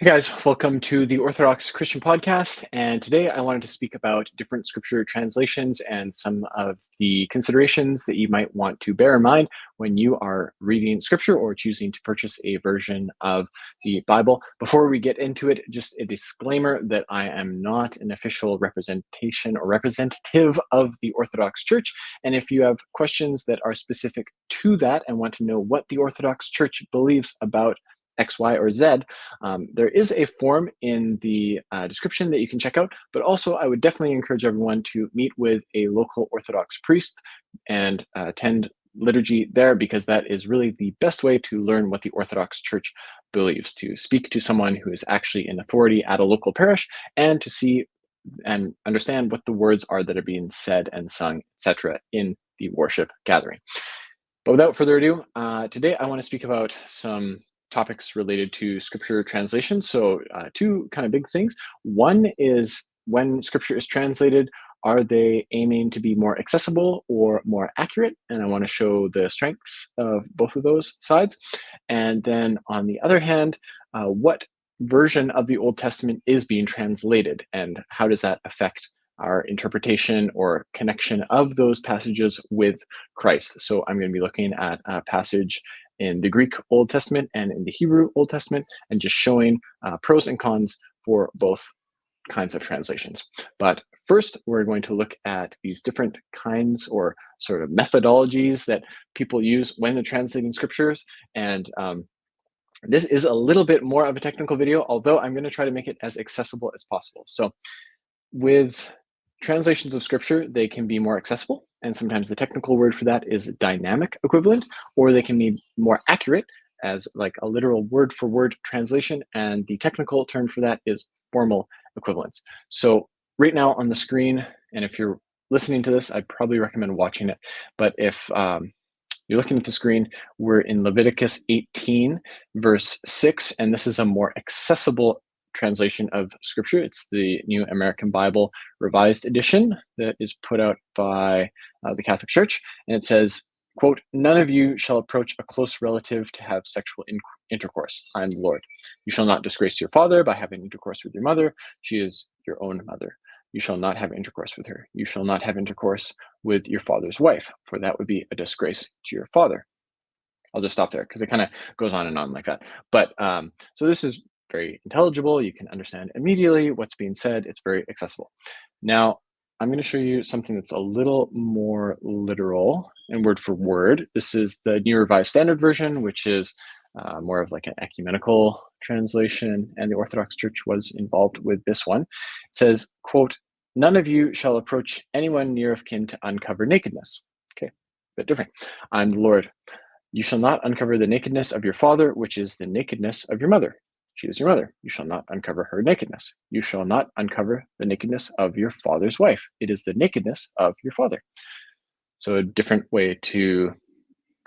Hey guys, welcome to the Orthodox Christian Podcast. And today I wanted to speak about different scripture translations and some of the considerations that you might want to bear in mind when you are reading scripture or choosing to purchase a version of the Bible. Before we get into it, just a disclaimer that I am not an official representation or representative of the Orthodox Church. And if you have questions that are specific to that and want to know what the Orthodox Church believes about X, Y, or Z, there is a form in the description that you can check out, but also I would definitely encourage everyone to meet with a local Orthodox priest and attend liturgy there, because that is really the best way to learn what the Orthodox Church believes, to speak to someone who is actually in authority at a local parish and to see and understand what the words are that are being said and sung, etc., in the worship gathering. But without further ado, today I want to speak about some topics related to scripture translation. So two kind of big things. One is, when scripture is translated, are they aiming to be more accessible or more accurate? And I want to show the strengths of both of those sides. And then on the other hand, what version of the Old Testament is being translated, and how does that affect our interpretation or connection of those passages with Christ? So I'm going to be looking at a passage in the Greek Old Testament and in the Hebrew Old Testament, and just showing pros and cons for both kinds of translations. But first, we're going to look at these different kinds or sort of methodologies that people use when they're translating scriptures. And this is a little bit more of a technical video, although I'm going to try to make it as accessible as possible. So with translations of scripture, they can be more accessible, and sometimes the technical word for that is dynamic equivalent, or they can be more accurate as like a literal word for word translation, and the technical term for that is formal equivalence. So right now on the screen, and if you're listening to this, I'd probably recommend watching it, but if you're looking at the screen, we're in Leviticus 18, verse 6, and this is a more accessible translation of scripture. It's the New American Bible Revised Edition that is put out by the Catholic Church. And it says, quote, "None of you shall approach a close relative to have sexual intercourse. I am the Lord. You shall not disgrace your father by having intercourse with your mother. She is your own mother. You shall not have intercourse with her. You shall not have intercourse with your father's wife, for that would be a disgrace to your father." I'll just stop there because it kind of goes on and on like that. But so this is very intelligible. You can understand immediately what's being said. It's very accessible. Now, I'm going to show you something that's a little more literal and word for word. This is the New Revised Standard Version, which is more of like an ecumenical translation, and the Orthodox Church was involved with this one. It says, quote, "None of you shall approach anyone near of kin to uncover nakedness." Okay, a bit different. "I'm the Lord. You shall not uncover the nakedness of your father, which is the nakedness of your mother. She is your mother. You shall not uncover her nakedness. You shall not uncover the nakedness of your father's wife. It is the nakedness of your father." So a different way to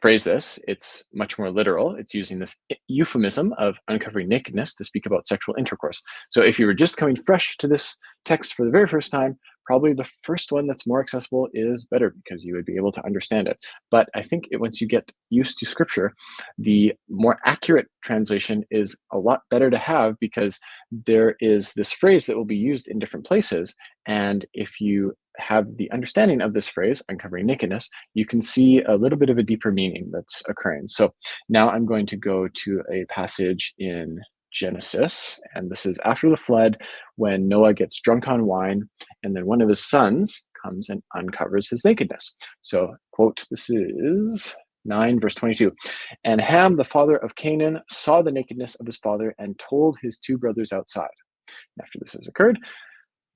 phrase this, it's much more literal. It's using this euphemism of uncovering nakedness to speak about sexual intercourse. So if you were just coming fresh to this text for the very first time, probably the first one that's more accessible is better, because you would be able to understand it. But I think once you get used to scripture, the more accurate translation is a lot better to have, because there is this phrase that will be used in different places. And if you have the understanding of this phrase, uncovering nakedness, you can see a little bit of a deeper meaning that's occurring. So now I'm going to go to a passage in Genesis, and this is after the flood, when Noah gets drunk on wine, and then one of his sons comes and uncovers his nakedness. So, quote, this is 9, verse 22. "And Ham, the father of Canaan, saw the nakedness of his father and told his two brothers outside." After this has occurred,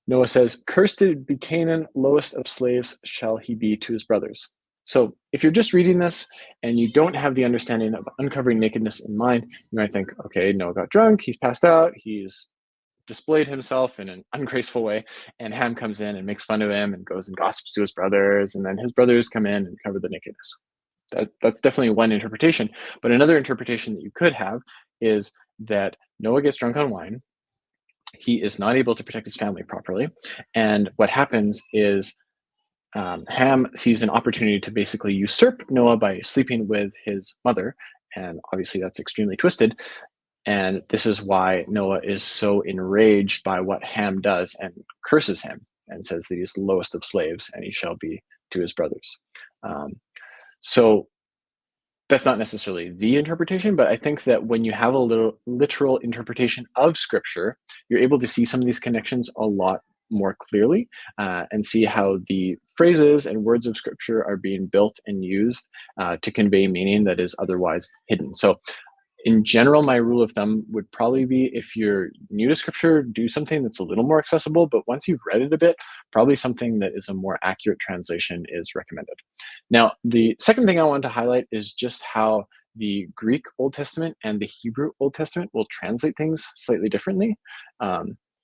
Noah says, "Cursed be Canaan, lowest of slaves shall he be to his brothers." So if you're just reading this and you don't have the understanding of uncovering nakedness in mind, you might think, okay, Noah got drunk, he's passed out, he's displayed himself in an ungraceful way, and Ham comes in and makes fun of him and goes and gossips to his brothers, and then his brothers come in and cover the nakedness. That's definitely one interpretation. But another interpretation that you could have is that Noah gets drunk on wine, he is not able to protect his family properly, and what happens is Ham sees an opportunity to basically usurp Noah by sleeping with his mother, and obviously that's extremely twisted. And this is why Noah is so enraged by what Ham does and curses him and says that he's the lowest of slaves and he shall be to his brothers. So that's not necessarily the interpretation, but I think that when you have a little literal interpretation of Scripture, you're able to see some of these connections a lot more clearly and see how the phrases and words of Scripture are being built and used to convey meaning that is otherwise hidden. So in general, my rule of thumb would probably be, if you're new to Scripture, do something that's a little more accessible, but once you've read it a bit, probably something that is a more accurate translation is recommended. Now, the second thing I want to highlight is just how the Greek Old Testament and the Hebrew Old Testament will translate things slightly differently,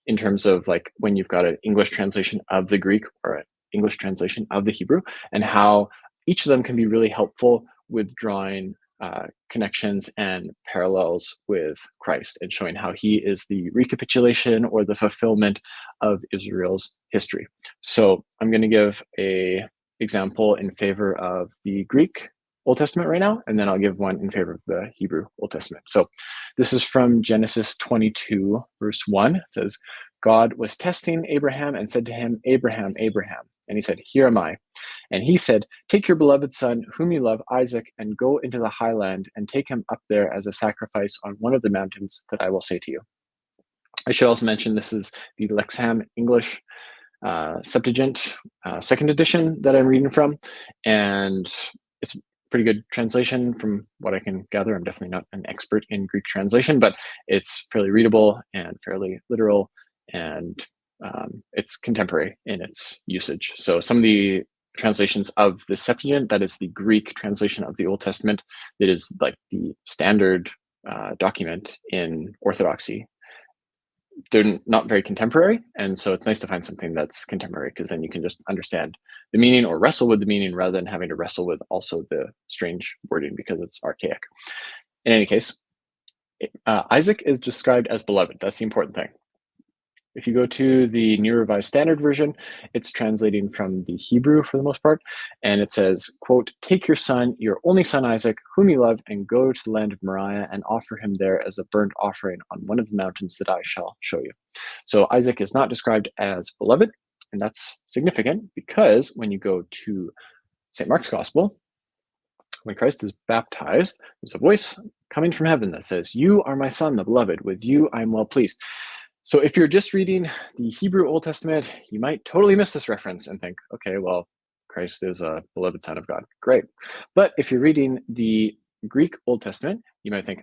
in terms of like when you've got an English translation of the Greek or an English translation of the Hebrew, and how each of them can be really helpful with drawing connections and parallels with Christ and showing how he is the recapitulation or the fulfillment of Israel's history. So I'm going to give a example in favor of the Greek Old Testament right now, and then I'll give one in favor of the Hebrew Old Testament. So this is from Genesis 22, verse 1. It says, God was testing Abraham and said to him, Abraham, Abraham. And he said, Here am I. And he said, Take your beloved son, whom you love, Isaac, and go into the highland and take him up there as a sacrifice on one of the mountains that I will say to you. I should also mention this is the Lexham English Septuagint, second edition that I'm reading from. And it's a pretty good translation from what I can gather. I'm definitely not an expert in Greek translation, but it's fairly readable and fairly literal, and it's contemporary in its usage. So some of the translations of the Septuagint, that is the Greek translation of the Old Testament, that is like the standard document in Orthodoxy, they're not very contemporary, and so it's nice to find something that's contemporary, because then you can just understand the meaning or wrestle with the meaning rather than having to wrestle with also the strange wording because it's archaic. In any case, Isaac is described as beloved. That's the important thing. If you go to the New Revised Standard Version, it's translating from the Hebrew for the most part, and it says, quote, Take your son, your only son Isaac, whom you love, and go to the land of Moriah and offer him there as a burnt offering on one of the mountains that I shall show you. So Isaac is not described as beloved, and that's significant because when you go to St. Mark's Gospel, when Christ is baptized, there's a voice coming from heaven that says, You are my son, the beloved, with you I am well pleased. So if you're just reading the Hebrew Old Testament, you might totally miss this reference and think, okay, well, Christ is a beloved son of God. Great. But if you're reading the Greek Old Testament, you might think,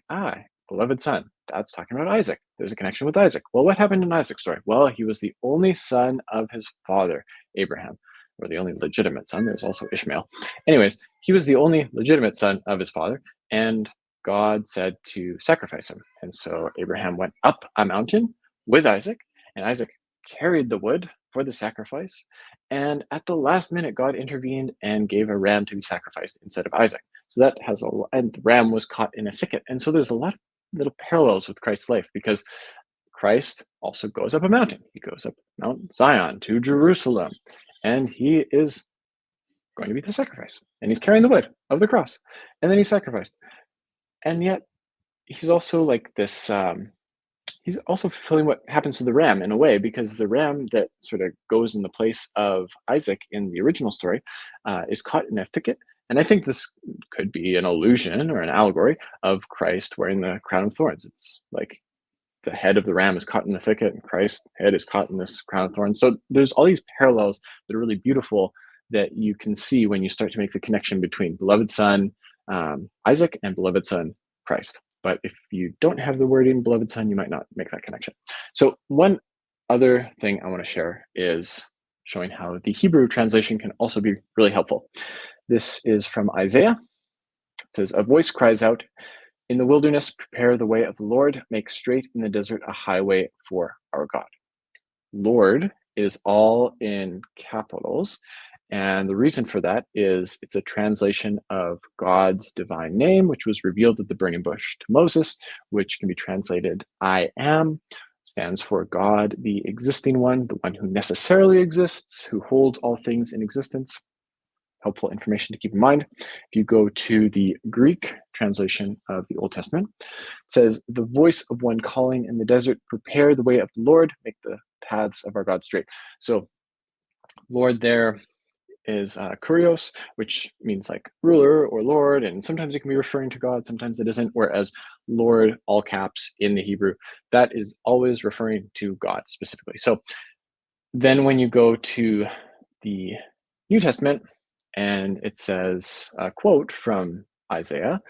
beloved son, that's talking about Isaac. There's a connection with Isaac. Well, what happened in Isaac's story? Well, he was the only son of his father, Abraham, or the only legitimate son. There's also Ishmael. Anyways, he was the only legitimate son of his father, and God said to sacrifice him. And so Abraham went up a mountain with Isaac, and Isaac carried the wood for the sacrifice. And at the last minute, God intervened and gave a ram to be sacrificed instead of Isaac. So that has and the ram was caught in a thicket. And so there's a lot of little parallels with Christ's life, because Christ also goes up a mountain. He goes up Mount Zion to Jerusalem, and he is going to be the sacrifice. And he's carrying the wood of the cross, and then he's sacrificed. And yet he's also like this, he's also fulfilling what happens to the ram in a way, because the ram that sort of goes in the place of Isaac in the original story is caught in a thicket. And I think this could be an allusion or an allegory of Christ wearing the crown of thorns. It's like the head of the ram is caught in the thicket and Christ's head is caught in this crown of thorns. So there's all these parallels that are really beautiful that you can see when you start to make the connection between beloved son Isaac and beloved son Christ. But if you don't have the wording beloved son, you might not make that connection. So one other thing I want to share is showing how the Hebrew translation can also be really helpful. This is from Isaiah. It says, A voice cries out, In the wilderness, prepare the way of the Lord, make straight in the desert a highway for our God. Lord is all in capitals. And the reason for that is it's a translation of God's divine name, which was revealed at the burning bush to Moses, which can be translated I am, stands for God, the existing one, the one who necessarily exists, who holds all things in existence. helpful information to keep in mind. If you go to the Greek translation of the Old Testament, it says, "The voice of one calling in the desert, prepare the way of the Lord, make the paths of our God straight." So Lord there is kurios, which means like ruler or Lord, and sometimes it can be referring to God, sometimes it isn't, whereas Lord, all caps in the Hebrew, that is always referring to God specifically. So then when you go to the New Testament, and it says a quote from Isaiah,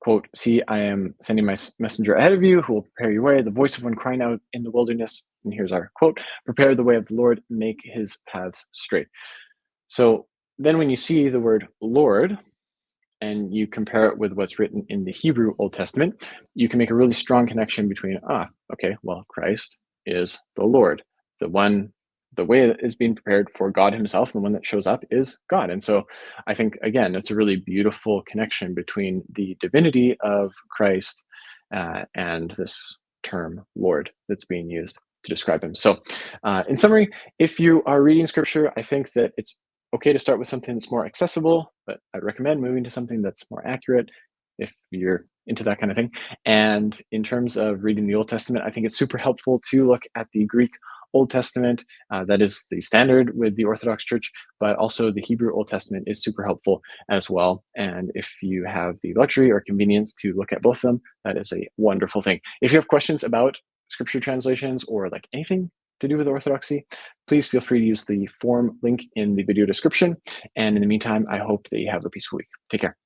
quote, "See, I am sending my messenger ahead of you who will prepare your way, the voice of one crying out in the wilderness." And here's our quote, "Prepare the way of the Lord, make his paths straight." So then when you see the word Lord and you compare it with what's written in the Hebrew Old Testament, you can make a really strong connection between, okay, well, Christ is the Lord. The way that is being prepared for God himself, the one that shows up is God. And so I think, again, it's a really beautiful connection between the divinity of Christ and this term Lord that's being used to describe him. So in summary, if you are reading scripture, I think that it's okay to start with something that's more accessible, but I'd recommend moving to something that's more accurate if you're into that kind of thing. And in terms of reading the Old Testament, I think it's super helpful to look at the Greek Old Testament. That is the standard with the Orthodox Church, but also the Hebrew Old Testament is super helpful as well. And if you have the luxury or convenience to look at both of them, that is a wonderful thing. If you have questions about scripture translations or like anything to do with Orthodoxy, please feel free to use the form link in the video description. And in the meantime, I hope that you have a peaceful week. Take care.